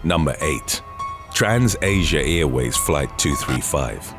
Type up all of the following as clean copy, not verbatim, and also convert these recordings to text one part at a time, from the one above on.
Number 8. TransAsia Airways Flight 235.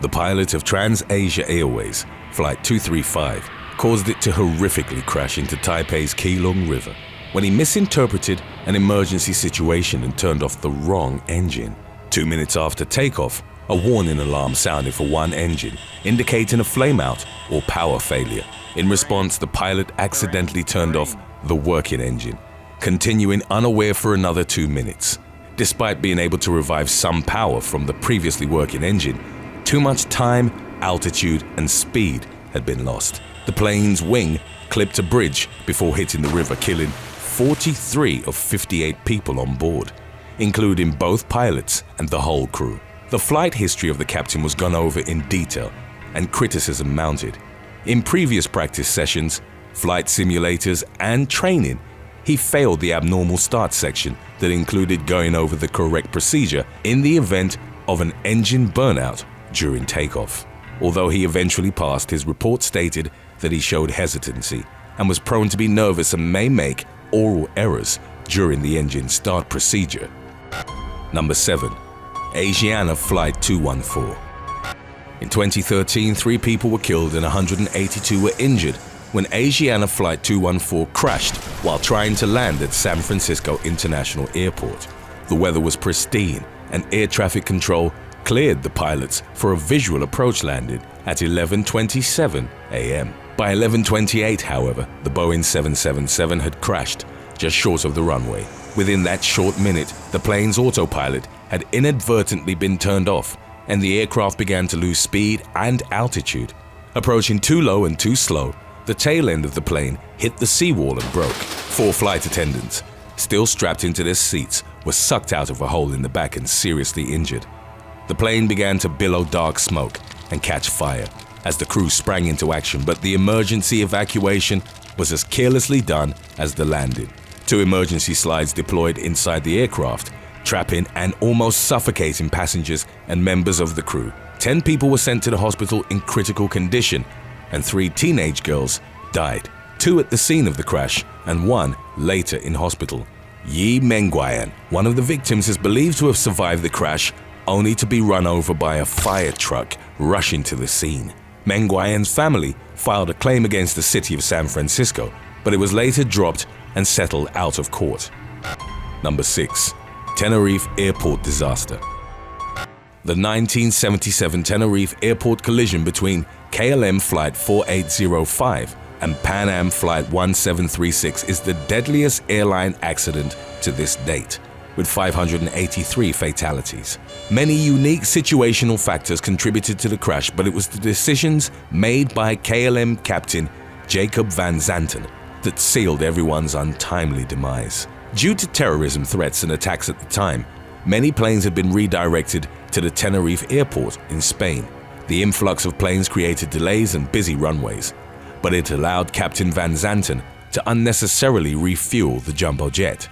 The pilot of TransAsia Airways Flight 235 caused it to horrifically crash into Taipei's Keelung River when he misinterpreted an emergency situation and turned off the wrong engine. 2 minutes after takeoff, a warning alarm sounded for one engine, indicating a flameout or power failure. In response, the pilot accidentally turned off the working engine, continuing unaware for another 2 minutes. Despite being able to revive some power from the previously working engine, too much time, altitude, and speed had been lost. The plane's wing clipped a bridge before hitting the river, killing 43 of 58 people on board, including both pilots and the whole crew. The flight history of the captain was gone over in detail, and criticism mounted. In previous practice sessions, flight simulators, and training, he failed the abnormal start section that included going over the correct procedure in the event of an engine burnout during takeoff. Although he eventually passed, his report stated that he showed hesitancy and was prone to be nervous and may make oral errors during the engine start procedure. Number 7. Asiana Flight 214. In 2013, 3 people were killed and 182 were injured when Asiana Flight 214 crashed while trying to land at San Francisco International Airport. The weather was pristine and air traffic control cleared the pilots for a visual approach landing at 11:27 a.m. By 11:28, however, the Boeing 777 had crashed just short of the runway. Within that short minute, the plane's autopilot had inadvertently been turned off, and the aircraft began to lose speed and altitude. Approaching too low and too slow, the tail end of the plane hit the seawall and broke. 4 flight attendants, still strapped into their seats, were sucked out of a hole in the back and seriously injured. The plane began to billow dark smoke and catch fire as the crew sprang into action, but the emergency evacuation was as carelessly done as the landing. 2 emergency slides deployed inside the aircraft, trapping and almost suffocating passengers and members of the crew. 10 people were sent to the hospital in critical condition, and 3 teenage girls died, 2 at the scene of the crash and 1 later in hospital. Yi Mengguan, one of the victims, is believed to have survived the crash only to be run over by a fire truck rushing to the scene. Mengguan's family filed a claim against the city of San Francisco, but it was later dropped and settled out of court. Number 6. Tenerife Airport Disaster. The 1977 Tenerife Airport collision between KLM Flight 4805 and Pan Am Flight 1736 is the deadliest airline accident to this date, with 583 fatalities. Many unique situational factors contributed to the crash, but it was the decisions made by KLM captain Jacob Van Zanten that sealed everyone's untimely demise. Due to terrorism threats and attacks at the time, many planes had been redirected to the Tenerife airport in Spain. The influx of planes created delays and busy runways, but it allowed Captain Van Zanten to unnecessarily refuel the jumbo jet.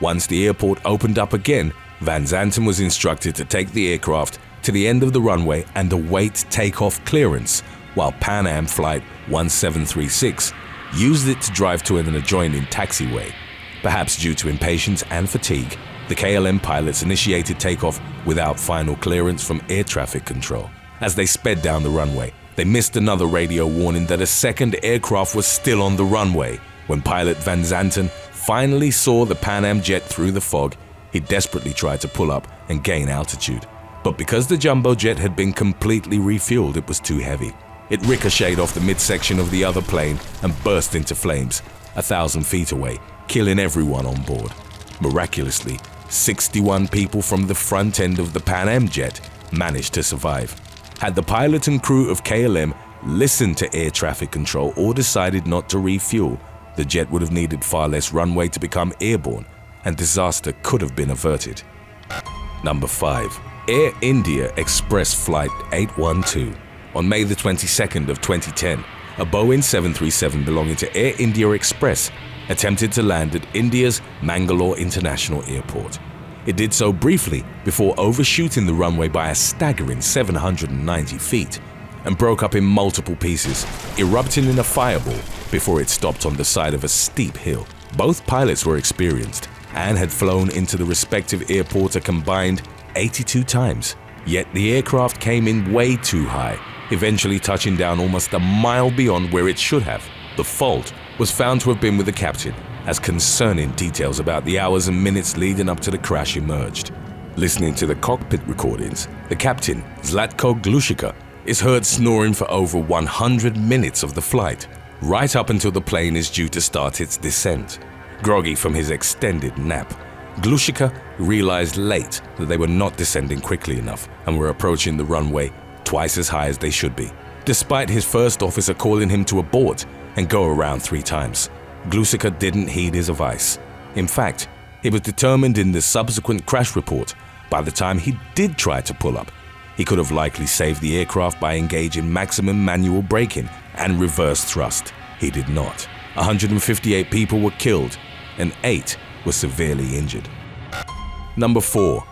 Once the airport opened up again, Van Zanten was instructed to take the aircraft to the end of the runway and await takeoff clearance, while Pan Am Flight 1736 used it to drive to an adjoining taxiway. Perhaps due to impatience and fatigue, the KLM pilots initiated takeoff without final clearance from air traffic control. As they sped down the runway, they missed another radio warning that a second aircraft was still on the runway. When pilot Van Zanten finally saw the Pan Am jet through the fog, he desperately tried to pull up and gain altitude. But because the jumbo jet had been completely refueled, it was too heavy. It ricocheted off the midsection of the other plane and burst into flames 1,000 feet away, killing everyone on board. Miraculously, 61 people from the front end of the Pan Am jet managed to survive. Had the pilot and crew of KLM listened to air traffic control or decided not to refuel, the jet would have needed far less runway to become airborne, and disaster could have been averted. Number 5. Air India Express Flight 812. On May the 22nd of 2010, a Boeing 737 belonging to Air India Express attempted to land at India's Mangalore International Airport. It did so briefly before overshooting the runway by a staggering 790 feet and broke up in multiple pieces, erupting in a fireball before it stopped on the side of a steep hill. Both pilots were experienced, and had flown into the respective airport a combined 82 times. Yet the aircraft came in way too high, eventually touching down almost a mile beyond where it should have. The fault was found to have been with the captain, as concerning details about the hours and minutes leading up to the crash emerged. Listening to the cockpit recordings, the captain, Zlatko Glushika, is heard snoring for over 100 minutes of the flight, right up until the plane is due to start its descent. Groggy from his extended nap, Glushika realized late that they were not descending quickly enough and were approaching the runway twice as high as they should be, despite his first officer calling him to abort and go around 3 times. Glushika didn't heed his advice. In fact, he was determined in the subsequent crash report, by the time he did try to pull up, he could have likely saved the aircraft by engaging maximum manual braking and reverse thrust. He did not. 158 people were killed and 8 were severely injured. Number 4.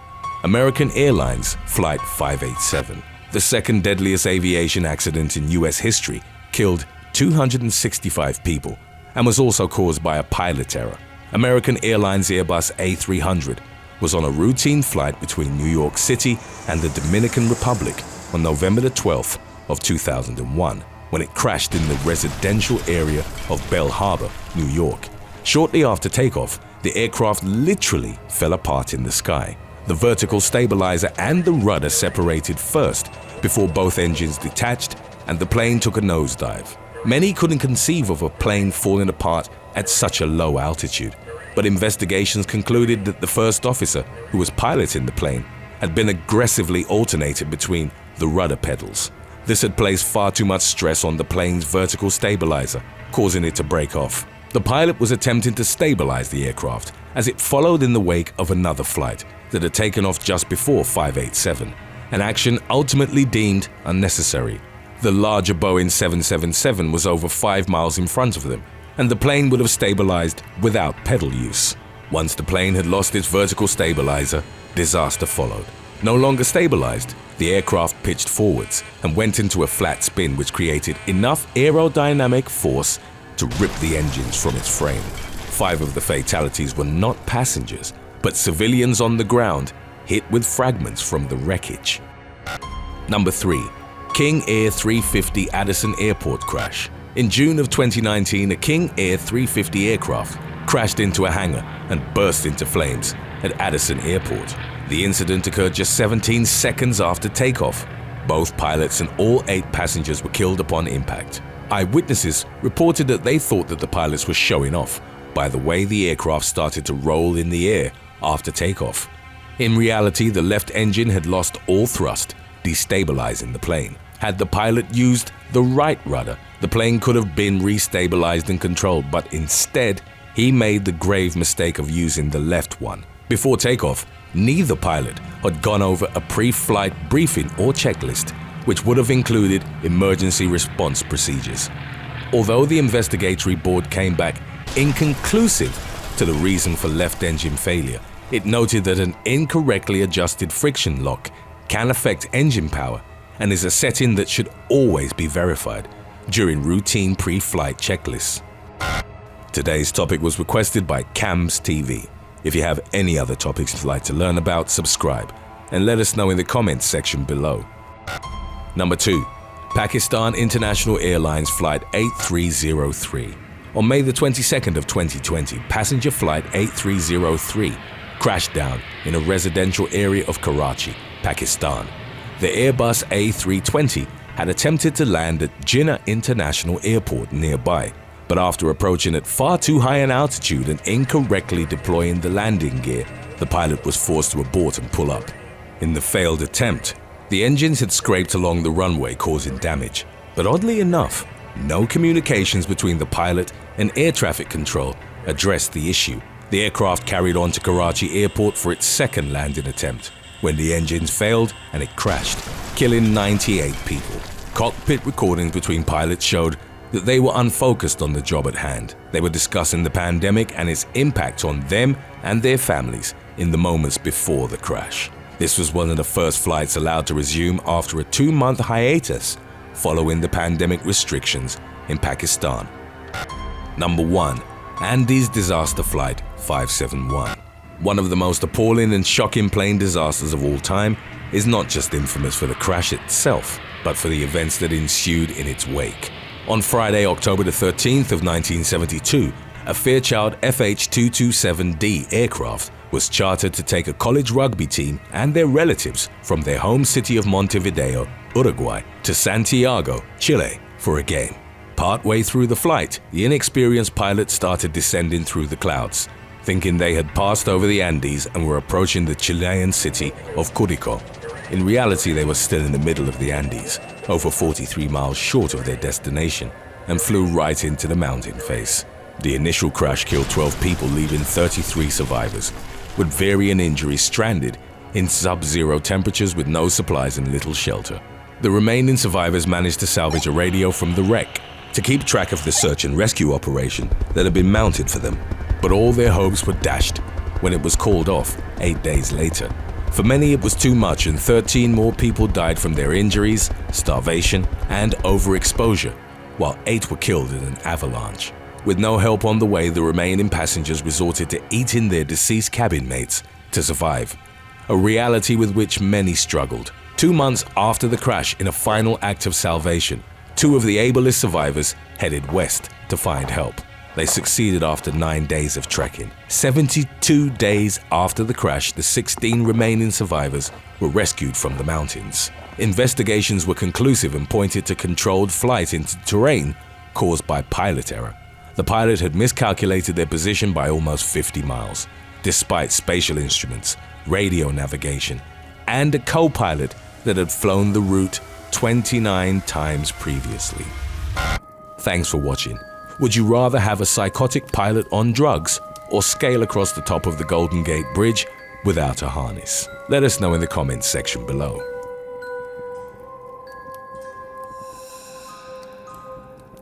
American Airlines Flight 587. The second deadliest aviation accident in US history, killed 265 people and was also caused by a pilot error. American Airlines Airbus A300 was on a routine flight between New York City and the Dominican Republic on November the 12th of 2001 when it crashed in the residential area of Belle Harbor, New York. Shortly after takeoff, the aircraft literally fell apart in the sky. The vertical stabilizer and the rudder separated first before both engines detached and the plane took a nosedive. Many couldn't conceive of a plane falling apart at such a low altitude, but investigations concluded that the first officer who was piloting the plane had been aggressively alternated between the rudder pedals. This had placed far too much stress on the plane's vertical stabilizer, causing it to break off. The pilot was attempting to stabilize the aircraft as it followed in the wake of another flight that had taken off just before 587, an action ultimately deemed unnecessary. The larger Boeing 777 was over 5 miles in front of them, and the plane would have stabilized without pedal use. Once the plane had lost its vertical stabilizer, disaster followed. No longer stabilized, the aircraft pitched forwards and went into a flat spin which created enough aerodynamic force to rip the engines from its frame. 5 of the fatalities were not passengers, but civilians on the ground hit with fragments from the wreckage. Number 3. King Air 350 Addison Airport crash. In June of 2019, a King Air 350 aircraft crashed into a hangar and burst into flames at Addison Airport. The incident occurred just 17 seconds after takeoff. Both pilots and all 8 passengers were killed upon impact. Eyewitnesses reported that they thought that the pilots were showing off by the way the aircraft started to roll in the air after takeoff. In reality, the left engine had lost all thrust, destabilizing the plane. Had the pilot used the right rudder, the plane could have been restabilized and controlled, but instead, he made the grave mistake of using the left one. Before takeoff, neither pilot had gone over a pre-flight briefing or checklist, which would have included emergency response procedures. Although the investigatory board came back inconclusive to the reason for left engine failure, it noted that an incorrectly adjusted friction lock can affect engine power and is a setting that should always be verified during routine pre-flight checklists. Today's topic was requested by Cams TV. If you have any other topics you'd like to learn about, subscribe and let us know in the comments section below. Number 2. Pakistan International Airlines Flight 8303. On May the 22nd of 2020, passenger flight 8303 crashed down in a residential area of Karachi, Pakistan. The Airbus A320 had attempted to land at Jinnah International Airport nearby, but after approaching at far too high an altitude and incorrectly deploying the landing gear, the pilot was forced to abort and pull up. In the failed attempt, the engines had scraped along the runway, causing damage, but oddly enough, no communications between the pilot and air traffic control addressed the issue. The aircraft carried on to Karachi Airport for its second landing attempt, when the engines failed and it crashed, killing 98 people. Cockpit recordings between pilots showed that they were unfocused on the job at hand. They were discussing the pandemic and its impact on them and their families in the moments before the crash. This was one of the first flights allowed to resume after a 2-month hiatus following the pandemic restrictions in Pakistan. Number 1. Andes Disaster Flight 571. One of the most appalling and shocking plane disasters of all time is not just infamous for the crash itself, but for the events that ensued in its wake. On Friday, October the 13th of 1972, a Fairchild FH-227D aircraft was chartered to take a college rugby team and their relatives from their home city of Montevideo, Uruguay, to Santiago, Chile, for a game. Partway through the flight, the inexperienced pilot started descending through the clouds, thinking they had passed over the Andes and were approaching the Chilean city of Curico. In reality, they were still in the middle of the Andes, over 43 miles short of their destination, and flew right into the mountain face. The initial crash killed 12 people, leaving 33 survivors, with varying injuries stranded in sub-zero temperatures with no supplies and little shelter. The remaining survivors managed to salvage a radio from the wreck to keep track of the search and rescue operation that had been mounted for them. But all their hopes were dashed when it was called off 8 days later. For many, it was too much, and 13 more people died from their injuries, starvation, and overexposure, while 8 were killed in an avalanche. With no help on the way, the remaining passengers resorted to eating their deceased cabin mates to survive, a reality with which many struggled. 2 months after the crash, in a final act of salvation, 2 of the ablest survivors headed west to find help. They succeeded after 9 days of trekking. 72 days after the crash, the 16 remaining survivors were rescued from the mountains. Investigations were conclusive and pointed to controlled flight into terrain caused by pilot error. The pilot had miscalculated their position by almost 50 miles, despite spatial instruments, radio navigation, and a co-pilot that had flown the route 29 times previously. Thanks for watching. Would you rather have a psychotic pilot on drugs or scale across the top of the Golden Gate Bridge without a harness? Let us know in the comments section below.